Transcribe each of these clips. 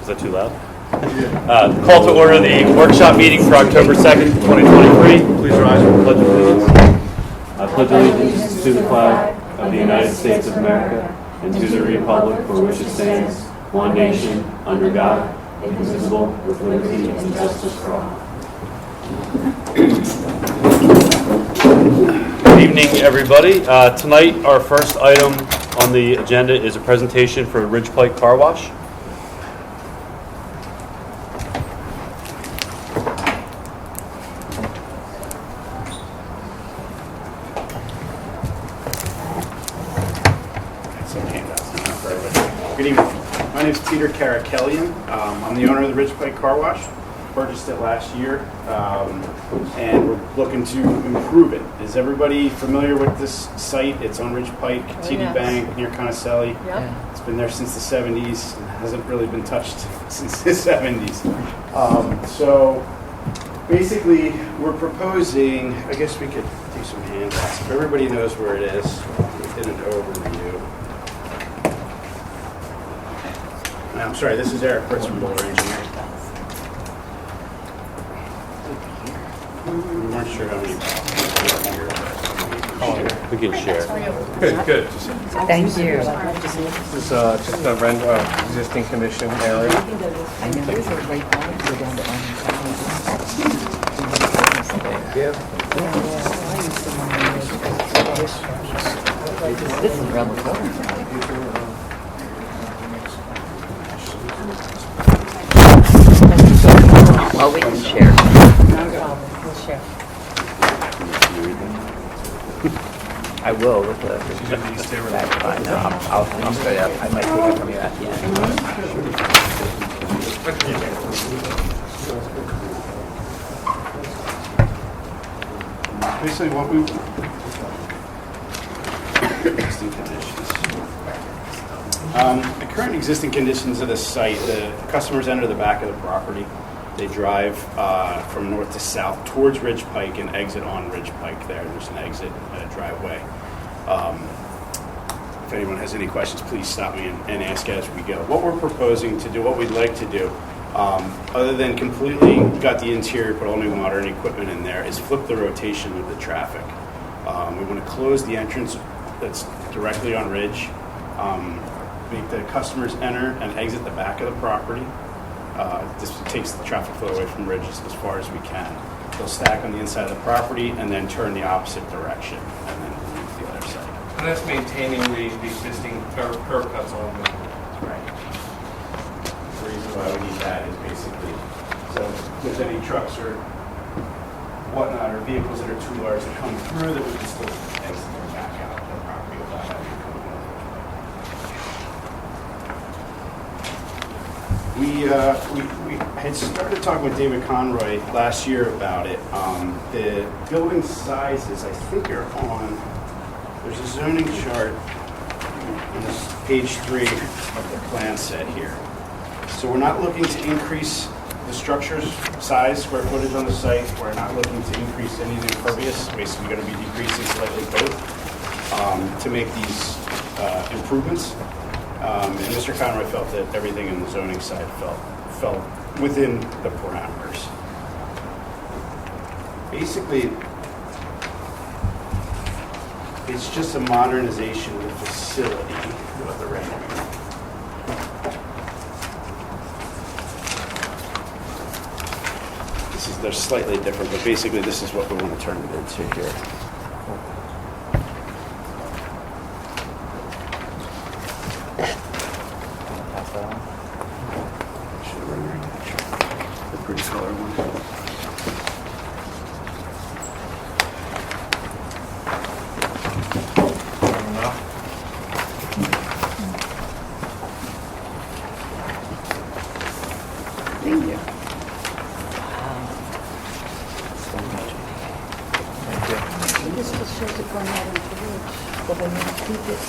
Is that too loud? Call to order the workshop meeting for October 2nd, 2023. Please rise for the Pledge of Allegiance. I pledge allegiance to the flag of the United States of America and to the republic for which it stands, one nation, under God, indivisible, with liberty and justice for all. Good evening, everybody. Tonight, our first item on the agenda is a presentation for Ridge Pike Car Wash. Good evening. My name is Peter Karakelian. I'm the owner of the Ridge Pike Car Wash. Purchased it last year, and we're looking to improve it. Is everybody familiar with this site? It's on Ridge Pike, TD Bank, near Conocelli. Yep. It's been there since the 70s and hasn't really been touched since the 70s. So basically, we're proposing, I guess we could do some handouts. If everybody knows where it is, we did an overview. I'm sorry, this is Eric Fritz from Boulder Engineering. We weren't sure how many We can share. Good. Thank you. This is just a render existing condition area. I know there's a right line to go down to This is rather cool. Well, we can share. No problem. We'll share. I will with the back fine. No, I'll stay up. I might take it from you at the end. Basically what we existing conditions. The current existing conditions of this site, the customers enter the back of the property. They drive from north to south towards Ridge Pike and exit on Ridge Pike there. There's an exit driveway. If anyone has any questions, please stop me and ask as we go. What we're proposing to do, what we'd like to do, other than completely gut the interior, put all new modern equipment in there, is flip the rotation of the traffic. We want to close the entrance that's directly on Ridge, make the customers enter and exit the back of the property. This takes the traffic flow away from Ridge as far as we can. They'll stack on the inside of the property and then turn the opposite direction and then leave the other side. And that's maintaining the existing curb cuts on the... Right. The reason why we need that is basically, so if there's any trucks or whatnot, or vehicles that are too large that come through, that we can still exit them back out of the property without having to come We had started talking with David Conroy last year about it. The building sizes, I think, are on, there's a zoning chart on this page 3 of the plan set here. So we're not looking to increase the structure's size, square footage on the site. We're not looking to increase any of the impervious. Basically going to be decreasing slightly both to make these improvements. And Mr. Conroy felt that everything in the zoning side fell within the parameters. Basically, it's just a modernization of the facility of the rendering. They're slightly different, but basically this is what we want to turn it into here. The pretty color one. Thank you. This was supposed to go out into the woods, but when you keep it,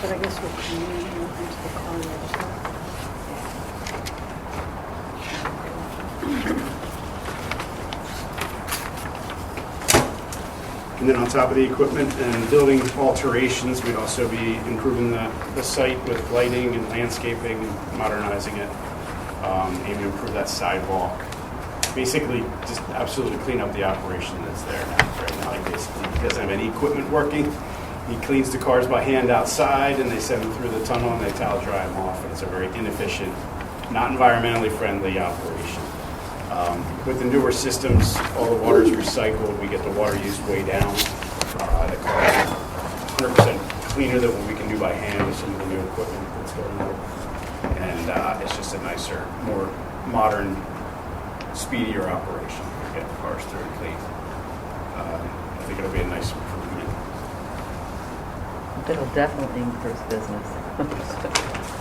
but I guess we're coming into the college. equipment on top of the equipment and building alterations. We'd also be improving the site with lighting and landscaping and modernizing it. Aiming to improve that sidewalk. Basically, just absolutely clean up the operation that's there now. Right now, he basically doesn't have any equipment working. He cleans the cars by hand outside, and they send them through the tunnel, and they towel dry them off. And it's a very inefficient, not environmentally friendly operation. With the newer systems, all the water is recycled. We get the water use way down. The car is 100% cleaner than what we can do by hand with some of the new equipment that's going on. And it's just a nicer, more modern, speedier operation. We get the cars through and clean. I think it'll be a nice improvement. It'll definitely improve business.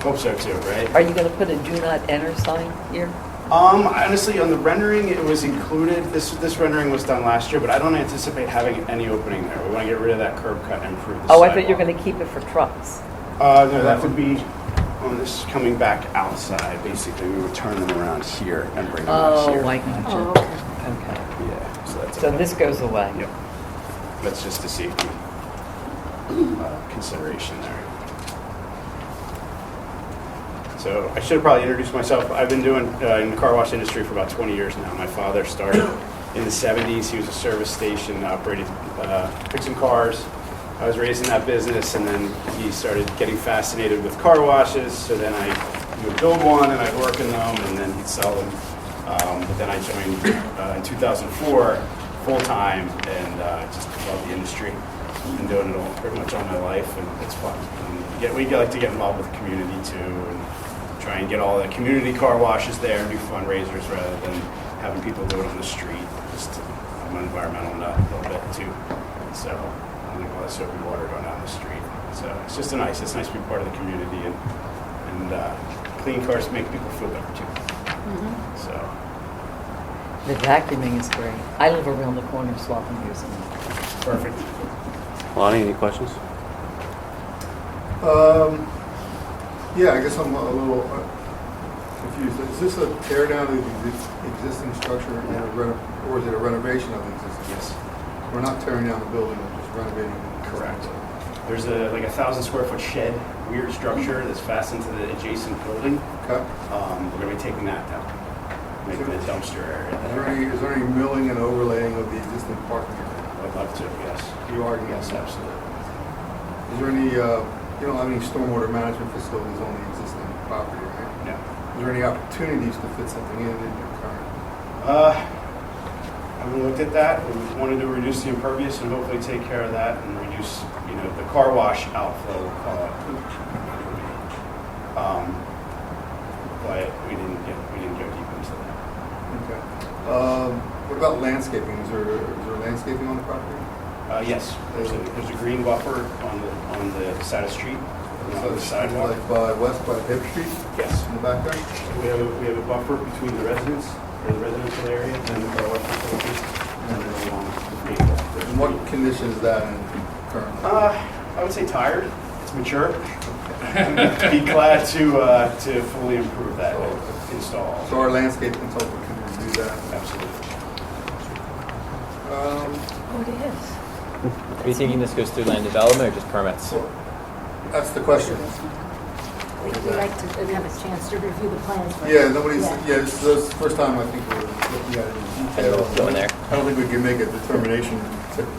Hope so too, right? Are you going to put a do not enter sign here? Honestly, on the rendering, it was included. This rendering was done last year, but I don't anticipate having any opening there. We want to get rid of that curb cut and improve the Oh, I sidewalk. thought you were going to keep it for trucks. No, that would be on this coming back outside. Basically, we would turn them around here and bring them out here. Oh, I gotcha. Oh, okay. Okay. Yeah, so that's So okay. this goes away? Yep. That's just a safety consideration there. So I should have probably introduced myself. I've been doing in the car wash industry for about 20 years now. My father started in the 70s. He was a service station, operated fixing cars. I was raised in that business, and then he started getting fascinated with car washes. So then he would build one, and I'd work in them, and then he'd sell them. But then I joined in 2004 full-time, and just love the industry. I've been doing it pretty much all my life, and it's fun. And we like to get involved with the community too, and try and get all the community car washes there and do fundraisers rather than having people do it on the street. Just I'm an environmental nut a little bit too, so I don't think all that soapy water going down the street. So it's just it's nice to be part of the community, and clean cars make people feel better too. So The vacuuming is great. I live around the corner, so I'm using it. perfect. Lonnie, any questions? Yeah, I guess I'm a little confused. Is this a tear down of the existing structure or is it a renovation of the existing? Yes. We're not tearing down the building, we're just renovating it. Correct. There's like a 1,000 square foot shed, weird structure that's fastened to the adjacent building. Okay. We're going to be taking that down, making a dumpster area. Is there any milling and overlaying of the existing parking area? I'd love to, yes. You are, Yes, absolutely. Is there any, you don't have any stormwater management facilities on the existing property, right? No. Is there any opportunities to fit something in your current? I haven't looked at that. We wanted to reduce the impervious and hopefully take care of that and reduce, the car wash outflow, we'll call it. But we didn't go deep into that. Okay. What about landscaping? Is there landscaping on the property? Yes, there's a green buffer on the side of the street, on the sidewalk. Like by Pepper Street Yes. in the back there? We have a buffer between the residential area and the car wash facility, and then along the maple. And what condition is that in currently? I would say tired. It's mature. Be glad to fully improve that install. So our landscape consultant can review that. Absolutely. Oh, it is. Are you thinking this goes through land development or just permits? Well, that's the question. We'd like to have a chance to review the plans first. Yeah, this is the first time I think we're looking at it in detail. Go in there. I don't think we can make a determination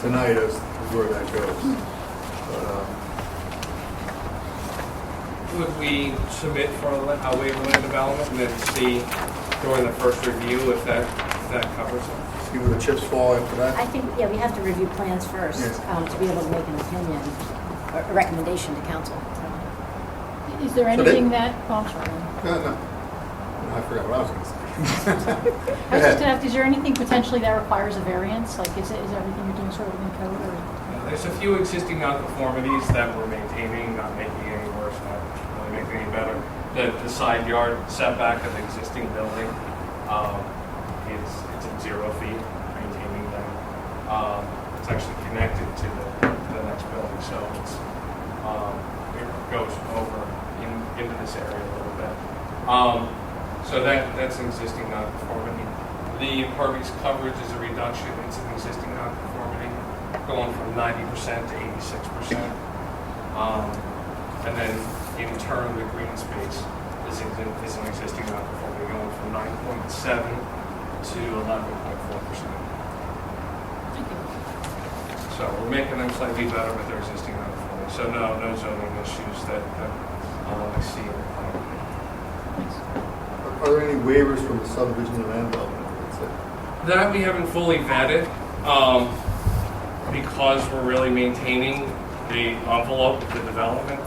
tonight as to where that goes. But, Would we submit for a waiver land development and then see during the first review if that covers it? see where the chips fall after that? I think, we have to review plans first Yes. to be able to make an opinion, or a recommendation to council. Is there So anything that, oh, I'm sorry. No. I forgot what I was going to say. I was just gonna ask, is there anything potentially that requires a variance? Like, is everything you're doing sort of in code or? There's a few existing nonconformities that we're maintaining, not making it any worse, not really making it any better. The side yard setback of the existing building, it's at 0 feet, maintaining them. It's actually connected to the next building, so it goes over into this area a little bit. So that's an existing nonconformity. The impervious coverage is a reduction. It's an existing nonconformity. going from 90% to 86%. And then in turn, the green space is an existing non-conforming, going from 9.7 to 11.4%. Thank you. So we're making them slightly better, but they're existing non-conforming. So no zoning issues that I see in the plan. Are there any waivers from the subdivision and land development? That's it. That we haven't fully vetted, because we're really maintaining the envelope of the development.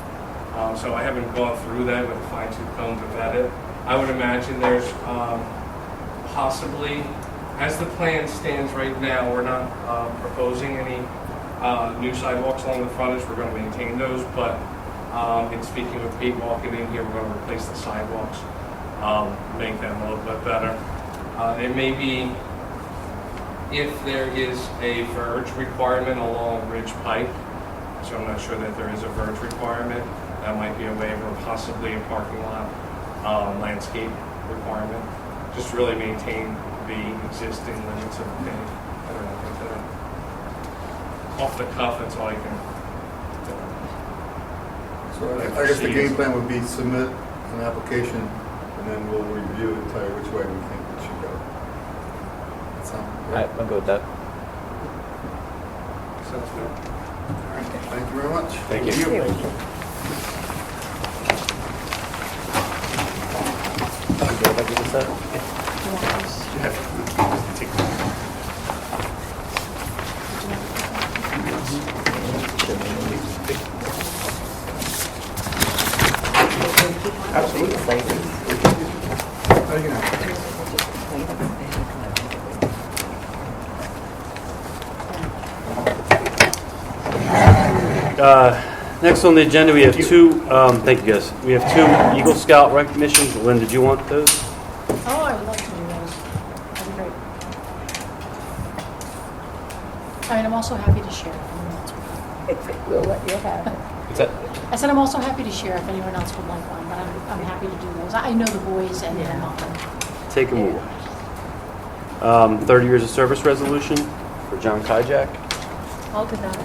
So I haven't gone through that with a fine-tooth comb to vet it. I would imagine there's possibly, as the plan stands right now, we're not proposing any new sidewalks along the frontage. We're going to maintain those, but in speaking with Pete walking in here, we're going to replace the sidewalks, make them a little bit better. It may be, if there is a verge requirement along Ridge Pike, so I'm not sure that there is a verge requirement, that might be a waiver, possibly a parking lot landscape requirement. Just really maintain the existing limits of the paved. I don't know, but, off the cuff, that's all I can do. So I guess the game plan would be submit an application, and then we'll review and tell you which way we think it should go. That sound All right, good? I'll go with that. Sounds good. All right, thank you very much. Thank you. Okay, if I do this up. Absolutely. How you know? Next on the agenda, we have two, thank you guys, we have two Eagle Scout recognitions. Lynn, did you want those? Oh, I would love to do those. That'd be great. I mean, I'm also happy to share if anyone else would like. We'll let you have it. What's that? I said I'm also happy to share if anyone else would like one, but I'm happy to do those. I know the boys and their mom. Take them away. 30 years of service resolution for John Kijak. I'll do that.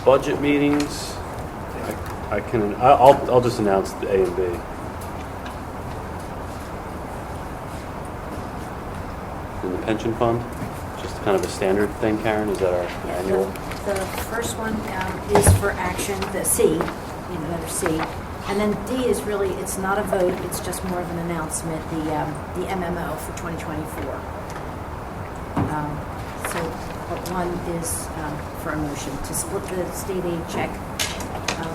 Budget meetings. I'll just announce the A and B. In the pension fund, just kind of a standard thing, Karen, is that our Yeah, annual? The first one is for action, the C, the letter C. And then D is really, it's not a vote, it's just more of an announcement, the MMO for 2024. So one is for a motion to split the state aid check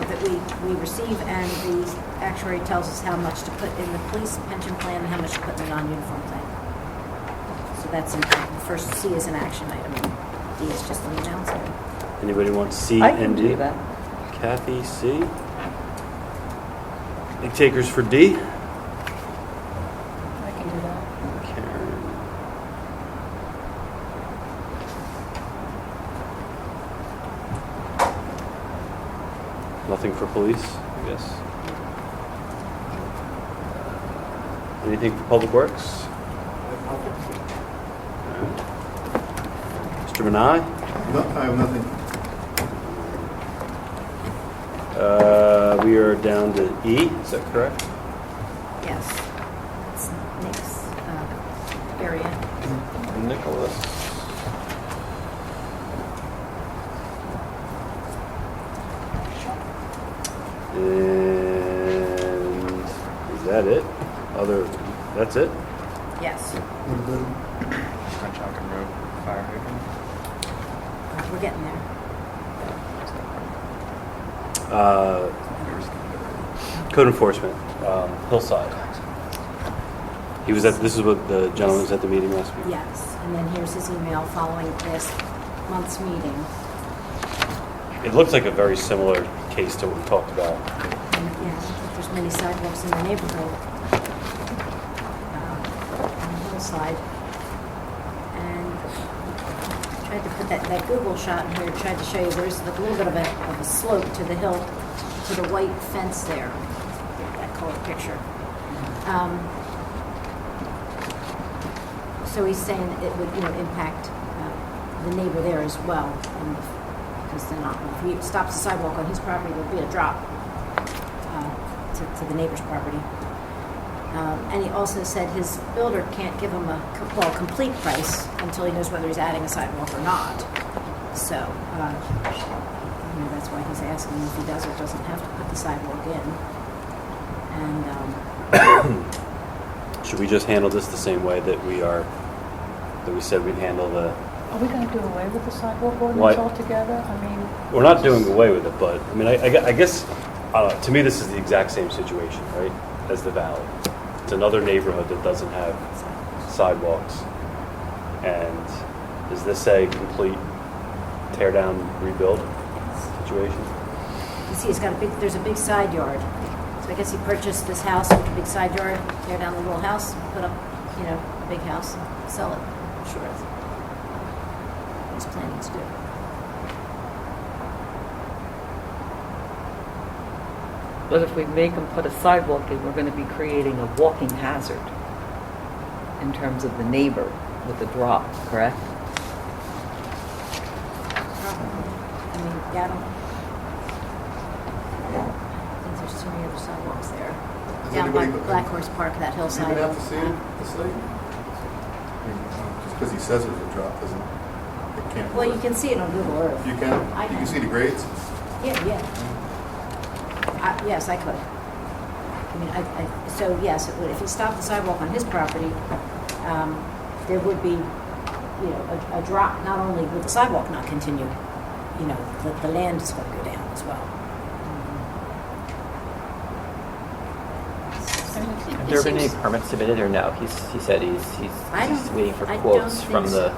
that we receive, and the actuary tells us how much to put in the police pension plan and how much to put in the non-uniform plan. So that's the first C is an action item, and D is just an announcement. Anybody want C I can and D? do that. Kathy, C. Any takers for D? I can do that. Karen. Nothing for police, I guess. Anything for public works? Mr. Manai? No, I have nothing. We are down to E, is that correct? Yes. That's Nick's area. Nicholas. And is that it? That's it? Yes. Conshohocken Road fire hydrant. We're getting there. Code enforcement, Hillside. This is what the gentleman was at the meeting last week. Yes. And then here's his email following this month's meeting. It looks like a very similar case to what we talked about. And, yeah, I don't think there's many sidewalks in the neighborhood on the hillside. And tried to put that Google shot in here, tried to show you there's a little bit of a slope to the hill. to the white fence there, that color picture. So he's saying it would, impact the neighbor there as well, and because they're not, if he stops the sidewalk on his property, there'll be a drop to the neighbor's property. And he also said his builder can't give him a complete price until he knows whether he's adding a sidewalk or not. So, that's why he's asking if he does or doesn't have to put the sidewalk in. And Should we just handle this the same way that we said we'd handle the? Are we going to do away with the sidewalk What? ordinance altogether? I mean, We're not doing away with it, but I mean, I guess to me this is the exact same situation, right, as the Valley. It's another neighborhood that doesn't have sidewalks, and is this a complete tear down, rebuild situation? you see, there's a big side yard. So I guess he purchased this house with a big side yard, tear down the little house, put up, a big house, sell it. I'm sure that's what he's planning to do. But if we make them put a sidewalk in, we're going to be creating a walking hazard in terms of the neighbor with the drop, correct? I mean, yeah, I think there's too many other sidewalks there. Has Down by anybody- Black Horse Park, that Does he hillside. even have to see it, this thing? Just because he says there's a drop doesn't, it can't. Well, you work. can see it on Google Earth. You can? I You can. can see the grades? Yeah. Yes, I could. So yes, it would. If he stopped the sidewalk on his property, there would be, a drop. Not only would the sidewalk not continue, the land is going to go down as well. I mean, Have it there been any seems- permits submitted or no? He said he's waiting for I don't quotes think from so. the.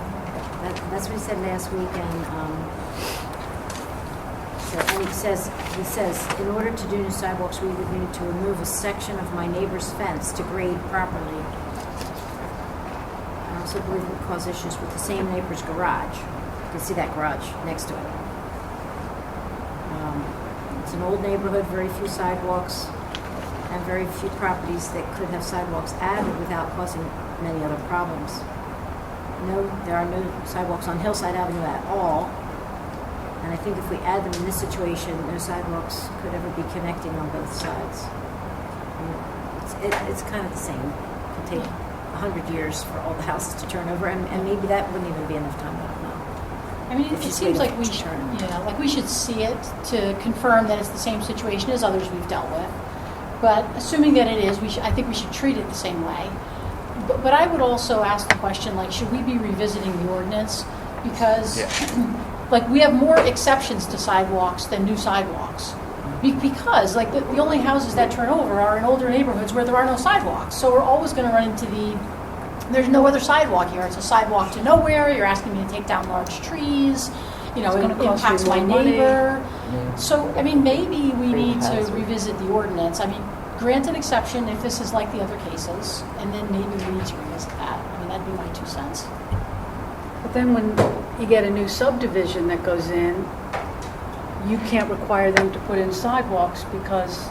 That's what he said last week, and he says, in order to do new sidewalks, we would need to remove a section of my neighbor's fence to grade properly. I also believe it would cause issues with the same neighbor's garage. You can see that garage next to it. It's an old neighborhood, very few sidewalks, and very few properties that could have sidewalks added without causing many other problems. No, there are no sidewalks on Hillside Avenue at all. And I think if we add them in this situation, no sidewalks could ever be connecting on both sides. It's kind of the same. It could take 100 years for all the houses to turn over, and maybe that wouldn't even be enough time, I don't know. I mean, If it you seems say like we to should, turn. we should see it to confirm that it's the same situation as others we've dealt with. But assuming that it is, I think we should treat it the same way. But I would also ask the question, should we be revisiting the ordinance? Because, we have more exceptions to sidewalks than new sidewalks. Because, the only houses that turn over are in older neighborhoods where there are no sidewalks. So we're always going to run into there's no other sidewalk here. It's a sidewalk to nowhere. You're asking me to take down large trees. It gonna cost impacts you my more money. neighbor. So, maybe we Great need to hazard. revisit the ordinance. Grant an exception if this is like the other cases, and then maybe we need to revisit that. That'd be my 2 cents. but then when you get a new subdivision that goes in, you can't require them to put in sidewalks because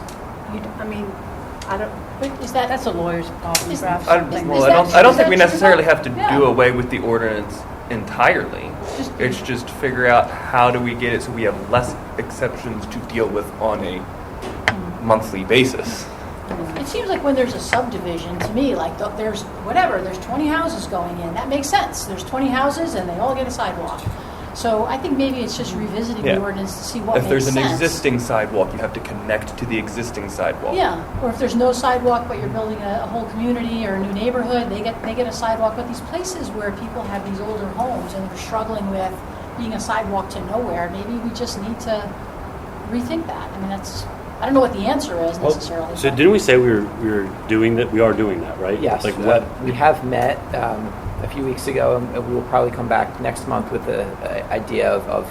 I don't, But is that, that's a lawyer's problem, Is- perhaps I- something. is that- I don't is think we that necessarily true? have to Yeah. do away with the ordinance entirely. Just- It's just figure out how do we get it so we have less exceptions to deal with on a monthly basis. it seems like when there's a subdivision, to me, there's 20 houses going in. That makes sense. There's 20 houses and they all get a sidewalk. So I think maybe it's just revisiting the Yeah. ordinance to see what If makes there's an sense. existing sidewalk, you have to connect to the existing sidewalk. Yeah, or if there's no sidewalk, but you're building a whole community or a new neighborhood, they get a sidewalk. But these places where people have these older homes and they're struggling with being a sidewalk to nowhere, maybe we just need to rethink that. I don't know what the answer is necessarily. So but- didn't we say we were doing that? We are doing that, right? Yes, What? we have met a few weeks ago, and we will probably come back next month with the idea of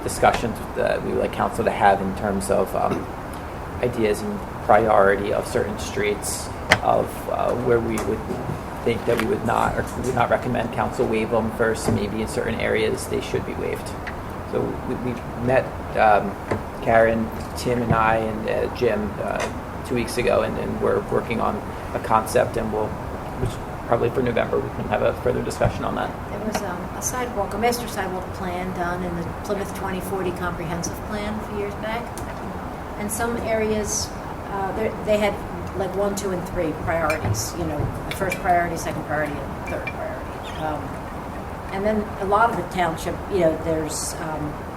discussions that we would like council to have in terms of ideas and priority of certain streets, of where we would think that we would not recommend council waive them versus maybe in certain areas they should be waived. So we've met, Karen, Tim, and I, and Jim 2 weeks ago, and we're working on a concept, and which probably for November, we can have a further discussion on that. There was a sidewalk, a master sidewalk plan done in the Plymouth 2040 comprehensive plan a few years back. And some areas, they had like 1, 2, and 3 priorities, you know, the first priority, second priority, and third priority. And then a lot of the township, you know, there's,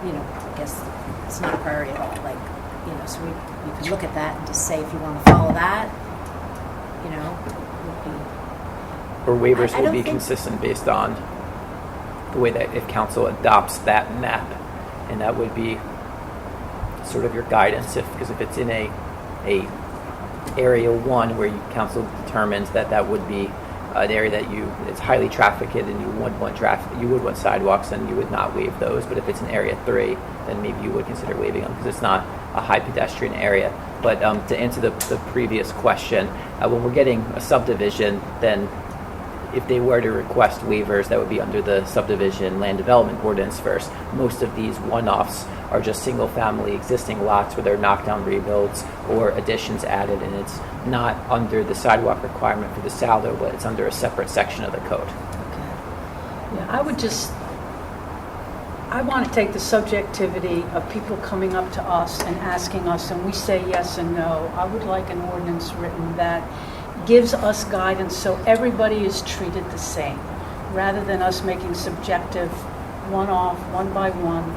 you know, I guess it's not a priority at all. Like, you know, so you could look at that and just say if you want to follow that, you know, would be. Or waivers I will don't be think- consistent based on the way that if council adopts that map, and that would be sort of your guidance, because if it's in a area 1 where council determines that would be an area that it's highly trafficked and you would want sidewalks, and you would not waive those. But if it's in area 3, then maybe you would consider waiving them because it's not a high pedestrian area. But to answer the previous question, when we're getting a subdivision, then if they were to request waivers, that would be under the subdivision land development ordinance first. Most of these one-offs are just single-family existing lots where they're knockdown rebuilds or additions added, and it's not under the sidewalk requirement for the SALDO, but it's under a separate section of the code. Yeah, I want to take the subjectivity of people coming up to us and asking us, and we say yes and no. I would like an ordinance written that gives us guidance so everybody is treated the same, rather than us making subjective one-off, one by one,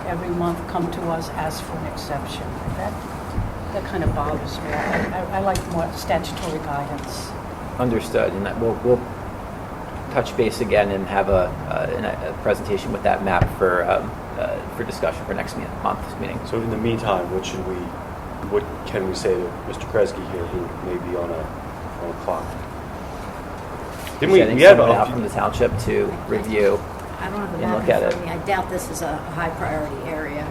every month come to us, ask for an exception. That kind of bothers me. I like more statutory guidance. Understood, and that we'll touch base again and have a presentation with that map for discussion for next month's meeting. So in the meantime, what can we say to Mr. Kresge here, who may be on a clock? Didn't we Getting have someone out from the township to review. I don't have the And map look at in it. front of me. I doubt this is a high priority area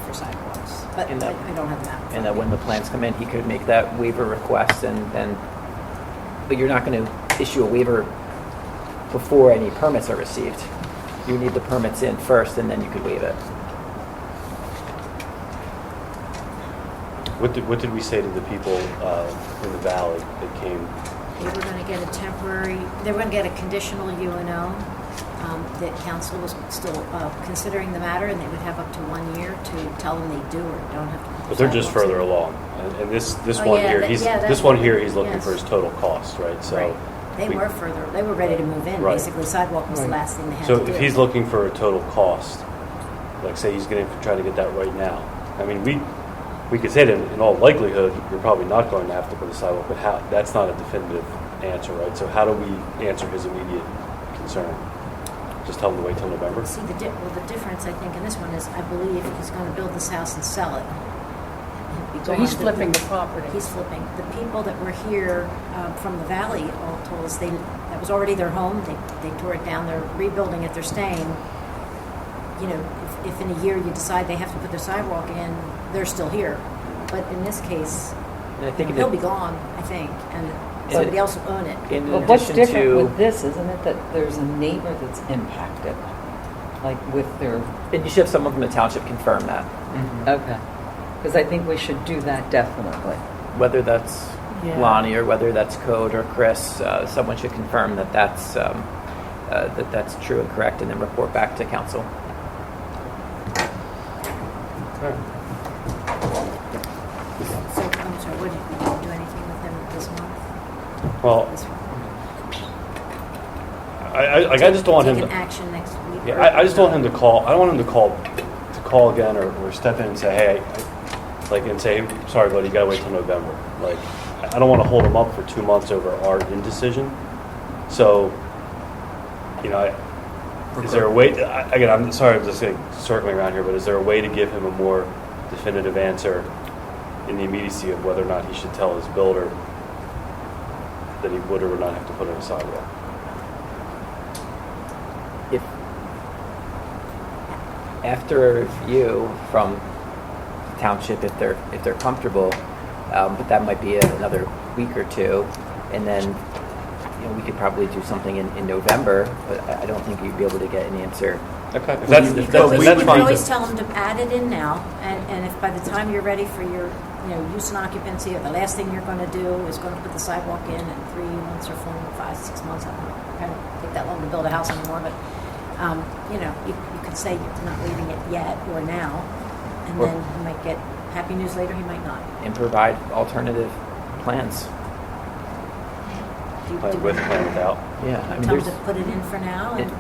for sidewalks, but And that- I don't have the map. in And front that of when me. the plans come in, he could make that waiver request, but you're not going to issue a waiver before any permits are received. You need the permits in first, and then you could waive it. What did we say to the people in the valley that came? They were going to get they were going to get a conditional UNO, that council was still considering the matter, and they would have up to 1 year to tell them they do or don't have to. put But they're just sidewalks further in. along, and this Oh, one yeah, here, that's- he's looking yes. for his total cost, right? So Right. They were further. They were ready to move in. Right. Basically, sidewalk was the last thing they had So to do. if he's looking for a total cost, like say he's going to try to get that right now, I mean, we could say that in all likelihood, you're probably not going to have to put a sidewalk, but that's not a definitive answer, right? So how do we answer his immediate concern? Just tell him to wait till November? See, the difference, I think, in this one is, I believe he's going to build this house and sell it. He'd be So gone. he's flipping the property. He's flipping. The people that were here from the valley all told us that was already their home. They tore it down. They're rebuilding it. They're staying. You know, if in a year you decide they have to put their sidewalk in, they're still here. But in this case, And I think he'll be gone, I think, and somebody else will own it. in But what's addition different to, with this, isn't it, that there's a neighbor that's impacted? Like with their, and you should have someone from the township confirm that, okay. Because I think we should do that definitely. whether that's Yeah. Lonnie or whether that's Code or Chris. Someone should confirm that that's true and correct, and then report back to council. So, I'm sorry, what, did you do anything with him this month? Well, This one? I just don't want him Take to. an action next week? Yeah, or- I just don't want him to call. I don't want him to call again or step in and say, hey, and say, sorry, buddy, you gotta wait till November. Like, I don't want to hold him up for 2 months over our indecision. So, you know, is there a way? Again, I'm sorry, I'm just circling around here, but is there a way to give him a more definitive answer in the immediacy of whether or not he should tell his builder that he would or would not have to put in a sidewalk? If after a review from the township, if they're comfortable, but that might be another week or two, and then we could probably do something in November. But I don't think you'd be able to get an answer Okay, if But we that's could fine. always tell them to add it in now, and if by the time you're ready for your, use and occupancy, or the last thing you're going to do is going to put the sidewalk in 3 months or 4, 5, 6 months, I don't know, I don't take that long to build a house anymore, but, you could say you're not leaving it yet or now, and then you might get happy news later, he might not. And provide alternative plans. Do you- Plan do with, we- plan without. Yeah, I mean, Tell them there's, to put it in for now, and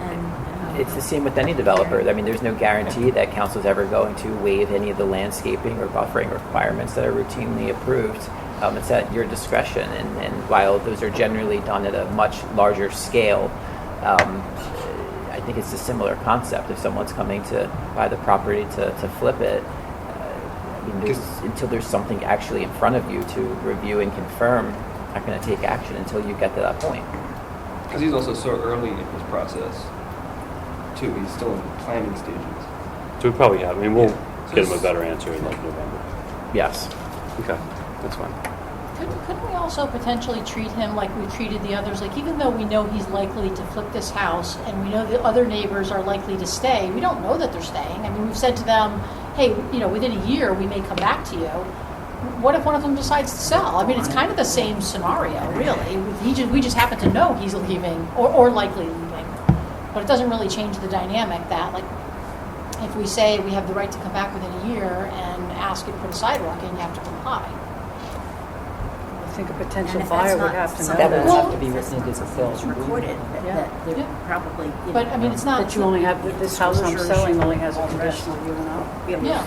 it's the same with any developer. I mean, there's no guarantee that council's ever going to waive any of the landscaping or buffering requirements that are routinely approved. It's at your discretion, and while those are generally done at a much larger scale, I think it's a similar concept. If someone's coming to buy the property to flip it, until there's something actually in front of you to review and confirm, not going to take action until you get to that point. Because he's also so early in his process, too. He's still in planning stages. So we probably have, we'll So get him a this- better answer in like November. Yes. Okay, that's fine. Couldn't we also potentially treat him like we treated the others? Like, even though we know he's likely to flip this house, and we know the other neighbors are likely to stay, we don't know that they're staying. I mean, we've said to them, hey, within a year, we may come back to you. What if one of them decides to sell? I mean, it's kind of the same scenario, really. We just happen to know he's leaving, or likely leaving. But it doesn't really change the dynamic that, like, if we say we have the right to come back within a year and ask you to put a sidewalk in, you have to comply. I think a potential And if buyer that's would not have to know something That would that. have to be written into the bill. It's recorded, Yeah. that they're Yeah. probably, But, I mean, it's not... That you only have, that this house I'm disclosure selling should- only has a conditional UNO. Yeah.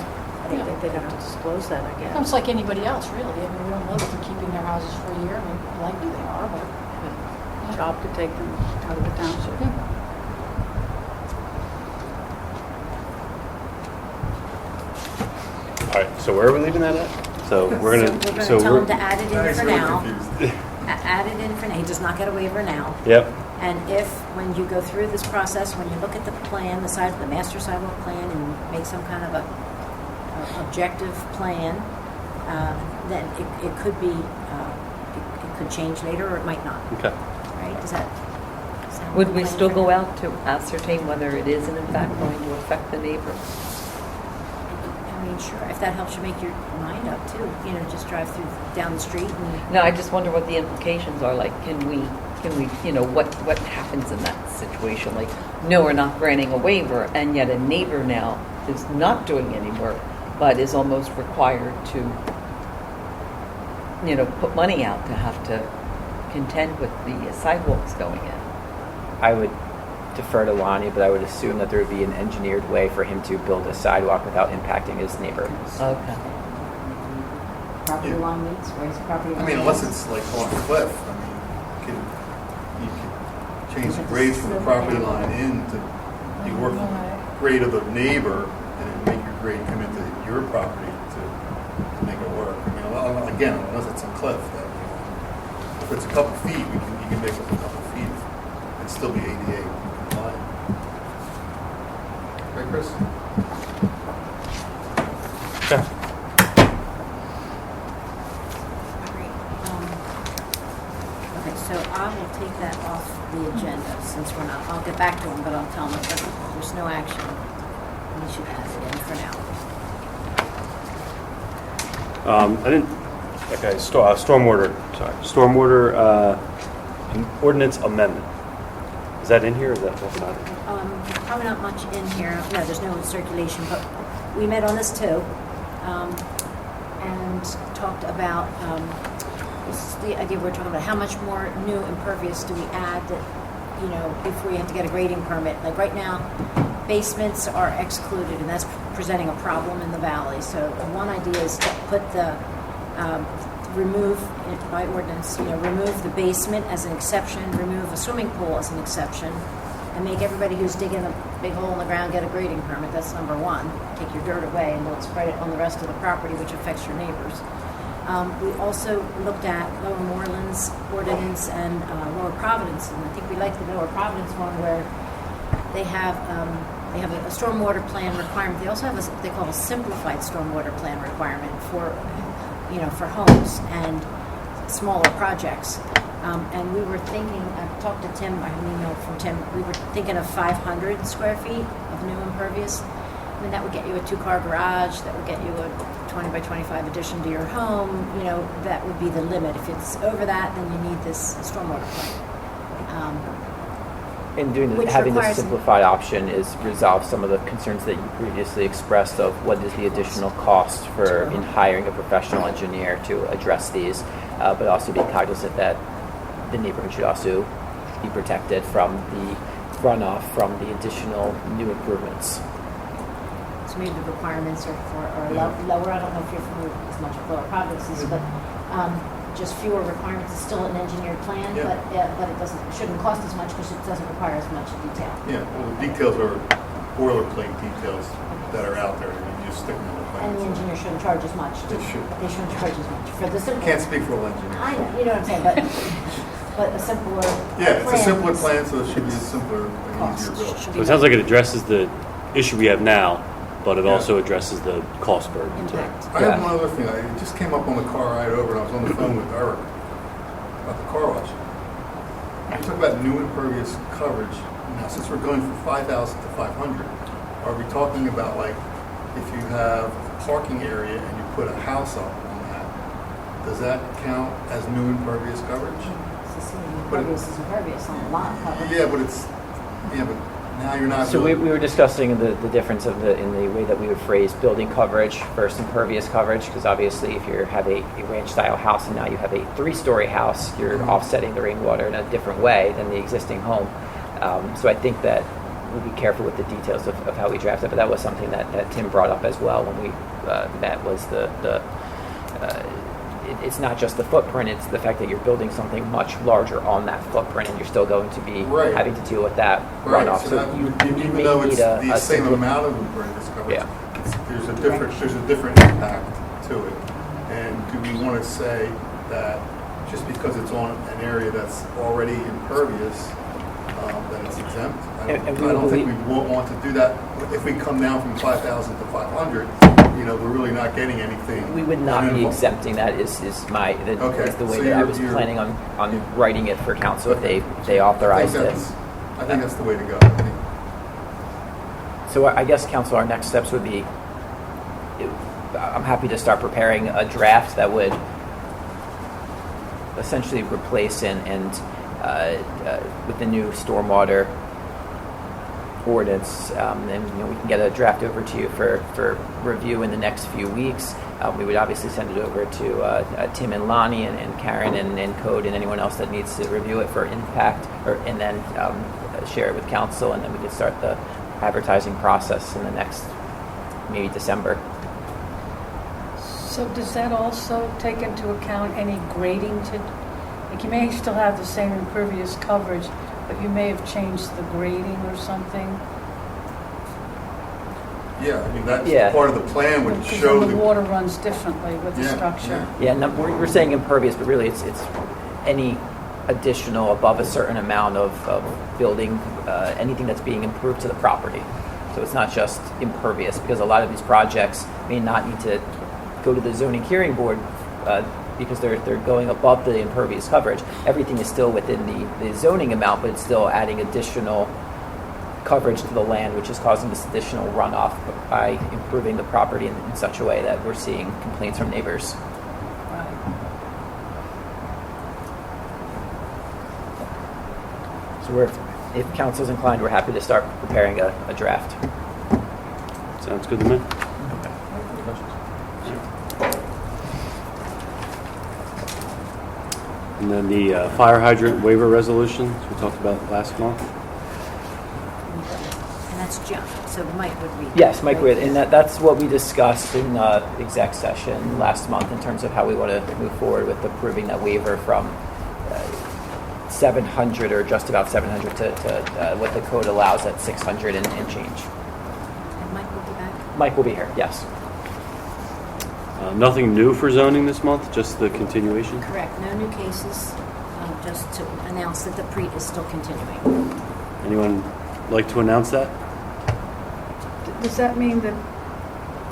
I think they'd have to disclose that, I guess. It's like anybody else, really. I mean, we don't know that they're keeping their houses for a year. I mean, likely they are, but... Job to take them out of the township. Yeah. All right, so where are we leaving that at? So we're we're gonna, going so to tell him we're, to add it in Thanks, for really now. confused. Add it in for now. He does not get a waiver now. yep, And if, when you go through this process, when you look at the plan, the master sidewalk plan, and make some kind of a objective plan, then it could be, it could change later, or it might not, okay. right? Does that sound Would we like still for go now? out to ascertain whether it is in fact going to affect the neighbor? I mean, sure, if that helps you make your mind up too, just drive down the street and, No, I just wonder what the implications are. Like, can we, what happens in that situation? Like, no, we're not granting a waiver, and yet a neighbor now is not doing any work, but is almost required to, put money out to have to contend with the sidewalks going in. I would defer to Lonnie, but I would assume that there would be an engineered way for him to build a sidewalk without impacting his neighbor. Okay. property line meets, where's the property line? Unless it's like on a cliff, you can change the grades from the property line in to, you work from the grade of the neighbor and then make your grade come into your property to make it work. Again, unless it's a cliff, that, if it's a couple feet, you can make up a couple feet and still be ADA compliant. Right, Chris? Okay. Okay, so I will take that off the agenda, since we're not, I'll get back to him, but I'll tell him that there's no action. We should add it in for now. I didn't, okay, stormwater ordinance amendment. Is that in here or that's not in here? Probably not much in here. No, there's no circulation, but we met on this too, and talked about, this is the idea we're talking about, how much more new impervious do we add that, before you have to get a grading permit. Like right now, basements are excluded, and that's presenting a problem in the valley. So one idea is to put the, remove, by ordinance, remove the basement as an exception, remove a swimming pool as an exception, and make everybody who's digging a big hole in the ground get a grading permit. That's number one. Take your dirt away and don't spread it on the rest of the property, which affects your neighbors. We also looked at Lower Moreland's ordinance and Lower Providence, and I think we like the Lower Providence one where they have a stormwater plan requirement. They also have what they call a simplified stormwater plan requirement for homes and smaller projects. And we were thinking, I talked to Tim, I have an email from Tim, we were thinking of 500 square feet of new impervious. I mean, that would get you a 2-car garage, that would get you a 20 by 25 addition to your home, you know, that would be the limit. If it's over that, then you need this stormwater plan. And Which having the requires- simplified option is resolve some of the concerns that you previously expressed of what is the additional cost for in hiring a professional engineer to address these, but also be cognizant that the neighborhood should also be protected from the runoff from the additional new improvements. So maybe the requirements are lower. I don't know if you're familiar with as much of lower provinces, but just fewer requirements. It's still an engineered plan, Yeah. but it shouldn't cost as much because it doesn't require as much detail. Yeah, well, the details are boilerplate details that are out there, and you just stick them in the plan. And the engineer shouldn't charge as much. They should. They shouldn't charge as much for the simple. Can't speak for all engineers. I know, you know what I'm saying, but a simpler. Yeah, it's a plan simpler is plan, so it should be a simpler and cost. easier bill. Should So be it sounds like it addresses the issue we have now, but it Yeah. also addresses the cost burden too. impact. I have one other thing. It just came up on the car ride over, and I was on the phone with Eric about the car wash. We talk about new impervious coverage. Now, since we're going from 5,000 to 500, are we talking about like if you have a parking area and you put a house up on that, does that count as new impervious coverage? It's the same. But it- Impervious is impervious on the lot coverage. Yeah, but now you're not. So we really- were discussing the difference in the way that we would phrase building coverage versus impervious coverage, because obviously if you have a ranch-style house and now you have a 3-story house, you're offsetting the rainwater in a different way than the existing home. So I think that we'll be careful with the details of how we draft it, but that was something that Tim brought up as well when we met, was it's not just the footprint, it's the fact that you're building something much larger on that footprint, and you're still going to be Right. having to deal with that Right, runoff. so that, even may though it's need the same simpli- amount of impervious coverage, Yeah. there's a different impact to it. And do we want to say that just because it's on an area that's already impervious, that it's exempt? I And don't think we we- won't want to do that. If we come down from 5,000 to 500, we're really not getting anything. We would not be minimal. exempting that is the way so that I you're- was you're- planning on writing it for council if they I authorized it. think that's the way to go. I think. So I guess, council, our next steps would be, I'm happy to start preparing a draft that would essentially replace and with the new stormwater ordinance, and we can get a draft over to you for review in the next few weeks. We would obviously send it over to Tim and Lonnie and Karen and Code and anyone else that needs to review it for impact, and then share it with council, and then we could start the advertising process in the next maybe December. So does that also take into account any grading like you may still have the same impervious coverage, but you may have changed the grading or something? Yeah, I mean, that's Yeah. part of the plan would Because show then the water runs differently with the Yeah, structure. Yeah, no, we're saying impervious, but really it's any additional above a certain amount of building, anything that's being improved to the property. So it's not just impervious, because a lot of these projects may not need to go to the zoning hearing board because they're going above the impervious coverage. Everything is still within the zoning amount, but it's still adding additional coverage to the land, which is causing this additional runoff by improving the property in such a way that we're seeing complaints from neighbors. Right. So if council's inclined, we're happy to start preparing a draft. Sounds good to me. And then the fire hydrant waiver resolutions we talked about last month. And that's John, so Mike would read. Yes, Mike right? would, and that's what we discussed in exec session last month in terms of how we want to move forward with approving that waiver from 700 or just about 700 to what the code allows at 600 and change. And Mike will be back. Mike will be here, yes. Nothing new for zoning this month, just the continuation. Correct, no new cases, just to announce that the PREET is still continuing. Anyone like to announce that? Does that mean that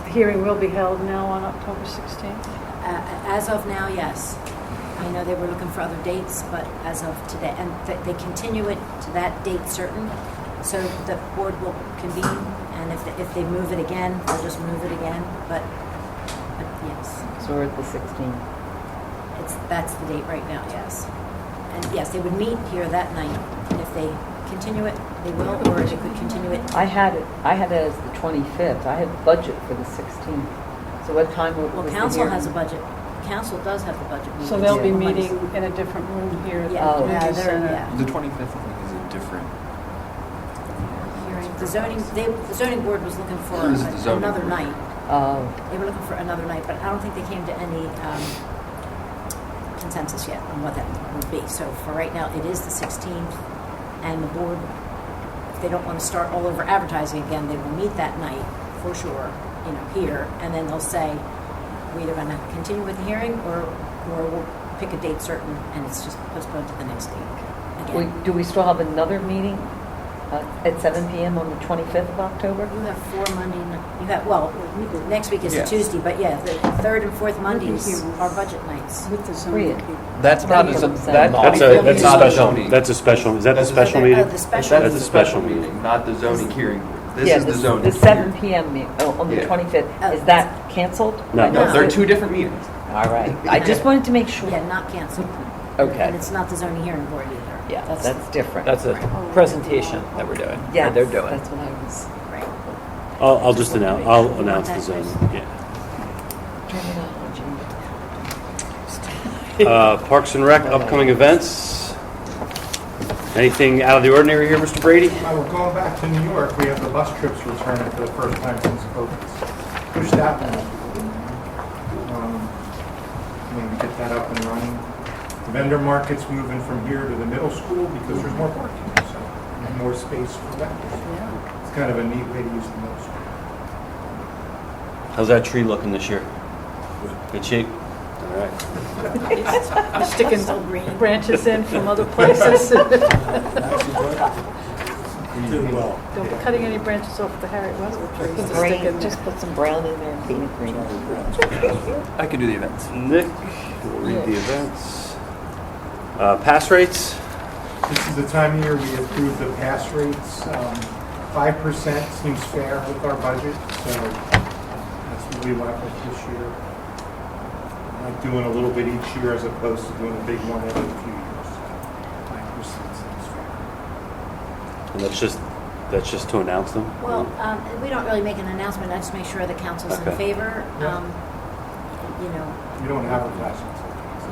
the hearing will be held now on October 16th? As of now, yes. I know they were looking for other dates, but as of today, and they continue it to that date certain, so the board will convene, and if they move it again, they'll just move it again, but yes, So we're at the 16th. that's the date right now, yes. And yes, they would meet here that night, and if they continue it, they will, or they could continue it. I had it as the 25th. I had budget for the 16th. So what time was Well, the council hearing? has a budget. Council does have the budget meeting. So they'll be on meeting Mondays. in a different room here at the Yeah, community yeah, they're, center. yeah. The 25th, I think, is a different. Hearing. The zoning board was looking for Who's the zoning another board? night. Oh, They were looking for another night, but I don't think they came to any consensus yet on what that would be. So for right now, it is the 16th, and the board, if they don't want to start all over advertising again, they will meet that night for sure, here, and then they'll say, we're either going to continue with the hearing, or we'll pick a date certain, and it's just postponed to the next date again. do we still have another meeting at 7 p.m. on the 25th of October? You have 4 Monday, you have, well, next week is a Yes. Tuesday, but yeah, the third and fourth Mondays are budget nights. With the zoning Really? people. That's not That's a, what I'm saying. that, That's not a special, zoning. that's a special, is that the That's- special meeting? The special. That's a special meeting, not the zoning hearing. This Yeah, is the zoning. the 7 p.m. On the Yeah. 25th. Oh, Is that canceled? No. I know. No. They're two different meetings. All right. I just wanted to make sure. Yeah, not canceled. And Okay. it's not the zoning hearing board either. Yeah, that's different. That's a presentation that we're doing, Yeah, that they're doing. That's what I was. Right. I'll just announce, I'll announce the zone, yeah. Terminology. Parks and Rec, upcoming events. Anything out of the ordinary here, Mr. Brady? We're going back to New York. We have the bus trips returning for the first time since COVID. Push that one. When we get that up and running. The vendor market's moving from here to the middle school because there's more parking, so and more space for vendors. It's kind of a neat way to use the middle school. How's that tree looking this year? Good shape? All right. You're sticking Still green. branches in from other places. Don't be cutting any branches off the Harriet Westwood trees. The to green, stick in there. just put some brown in there and paint it green. I can do the events. Nick, we'll read the events. Pass rates? This is the time of year we approve the pass rates. 5% seems fair with our budget, so that's what we went with this year. Like doing a little bit each year as opposed to doing a big one every few years. 5% seems fair. And that's just to announce them? Well, we don't really make an announcement. I just make sure the council's in Okay. favor. Yeah. You don't have a class.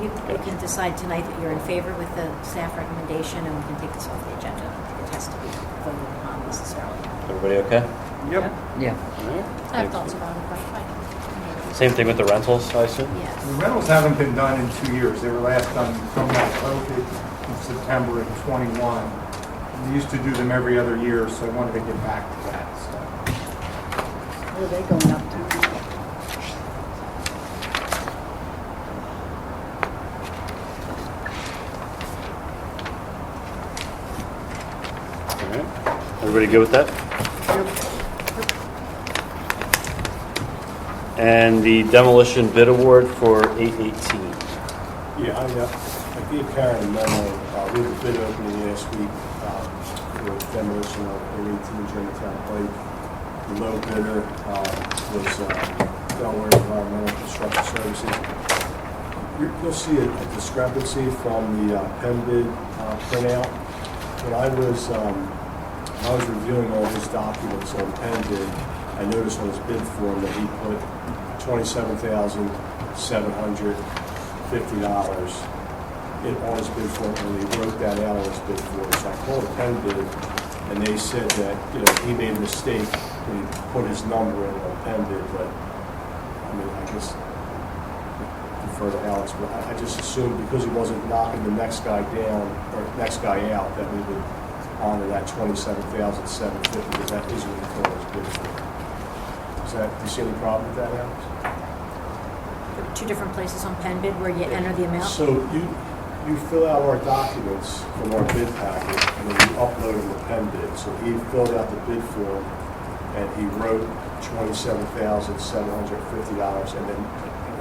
You can decide tonight that you're in favor with the staff recommendation, and we can take this off the agenda. It has to be voted upon necessarily. Everybody okay? Yeah. All right. I have thoughts about it, but fine. Same thing with the rentals, I assume? Yes. The rentals haven't been done in 2 years. They were last done from that COVID in September of '21. We used to do them every other year, so I wanted to get back to that. So. Where are they going up to? All right. Everybody good with that? And the demolition bid award for 818. Yeah, I gave Karen a memo. We had a bid opening last week for demolition of 818 Germantown Pike. The low bidder was Delaware Environmental Construction Services. You'll see a discrepancy from the pen bid printout. When I was reviewing all his documents on pen bid, I noticed on his bid form that he put $27,750 on his bid form, and he wrote that out on his bid form. So I called a pen bid, and they said that he made a mistake when he put his number in on pen bid. But I mean, I guess defer to Alex, but I just assumed because he wasn't knocking the next guy down or next guy out that we would honor that $27,750 because that is what he put on his bid form. Do you see any problem with that, Alex? There are 2 different places on pen bid where you enter the amount. So you fill out our documents from our bid packet, and then you upload them to pen bid. So he filled out the bid form, and he wrote $27,750, and then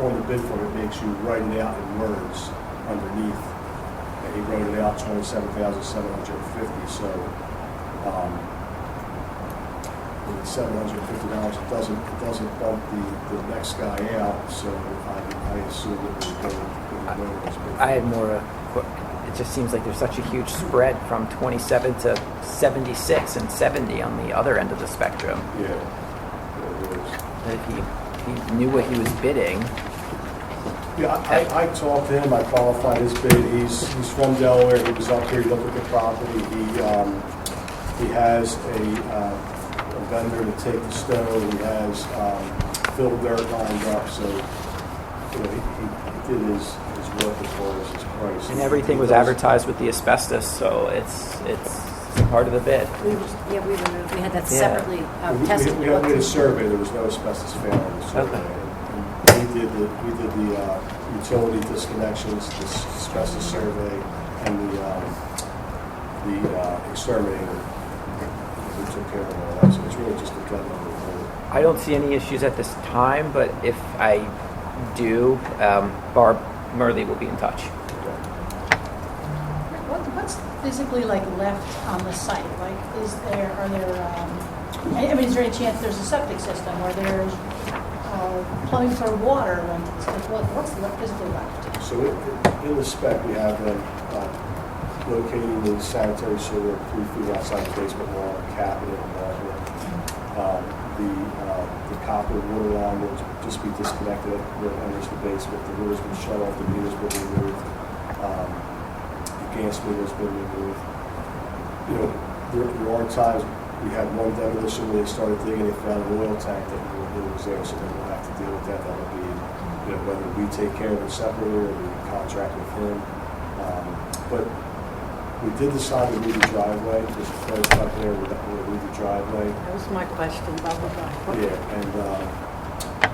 on the bid form, it makes you write it out in words underneath. And he wrote it out $27,750, so, with $750, it doesn't bump the next guy out, so I assume it would go with the lowest bid. I had more, it just seems like there's such a huge spread from 27 to 76 and 70 on the other end of the spectrum. Yeah, it is. That if he knew what he was bidding, Yeah, I talked to him, I qualified his bid, he's from Delaware, he was up here, he looked at the property, he has a vendor to take the stone, he has filled dirt lined up, so, you know, he did his work as far as his price. and everything was advertised with the asbestos, so it's part of the bid. We had that Yeah. separately tested. We had a survey, there was no asbestos found in the survey. Okay. And we did the utility disconnections, the asbestos survey, and the exterminator. We took care of all that, so it's really just a gun on the road. I don't see any issues at this time, but if I do, Barb Murley will be in touch. What's physically like left on the site? Like, is there any chance there's a septic system or there's plumbing for water? And what's physically left? So in the spec, we have them locating the sanitary sewer 3 feet outside the basement wall, capping it and marking it. The copper water line will just be disconnected where it enters the basement. The water's been shut off, the meter's been removed. The gas meter's been removed. You know, there are times we had one demolition where they started digging, they found an oil tank that was there, so then we'll have to deal with that. That'll be, you know, whether we take care of it separately or we contract with him. But we did decide to move the driveway. There's a first up there, we're going to move the driveway. That was my question, blah, blah, blah. Yeah, and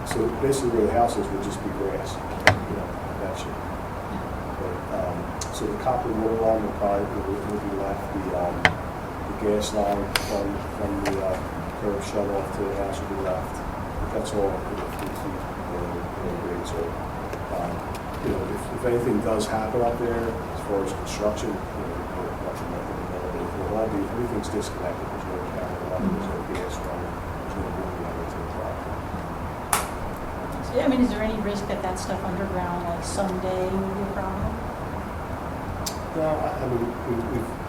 so basically where the house is would just be grass, you know, that should. But, so the copper water line will probably will be left. The gas line from the curb shut off to the house will be left. But that's all, you know, 3 feet below grade. So, you know, if anything does happen up there as far as construction, you know, everything's disconnected. There's no power running, there's no gas running, there's no moving out into the property. So, I mean, is there any risk that that stuff underground, like someday, will be a problem? No, I mean,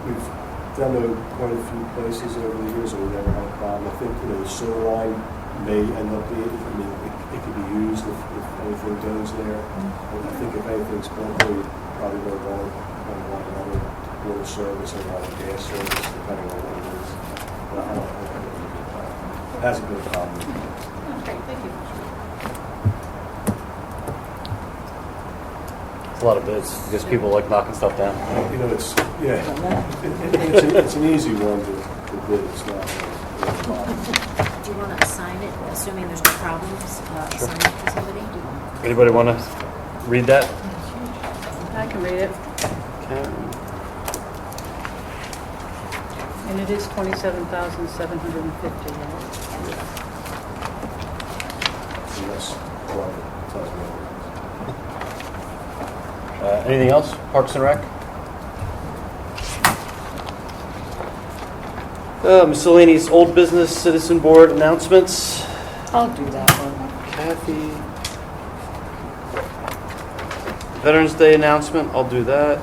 we've demoed quite a few places over the years and we never had a problem. I think, you know, the sewer line may end up being, I mean, it could be used if anything goes there. I think if anything's built there, you probably don't want another water service or another gas service, depending on what it is. But I don't think it hasn't been a problem. Oh, great, thank you. It's a lot of bids, because people like knocking stuff down. You know, it's an easy one to bid. It's not a problem. Do you want to assign it, assuming there's no problems, assign it to somebody? Anybody want to read that? I can read it. Okay. And it is $27,750, right? Unless Barb tells me otherwise. Anything else? Parks and Rec? Miscellaneous old business citizen board announcements. I'll do that one. Kathy. Veterans Day announcement. I'll do that.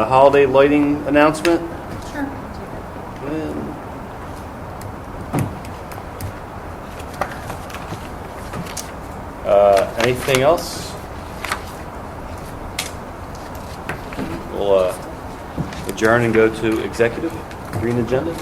Holiday lighting announcement. Sure. Anything else? We'll adjourn and go to executive. Green agenda.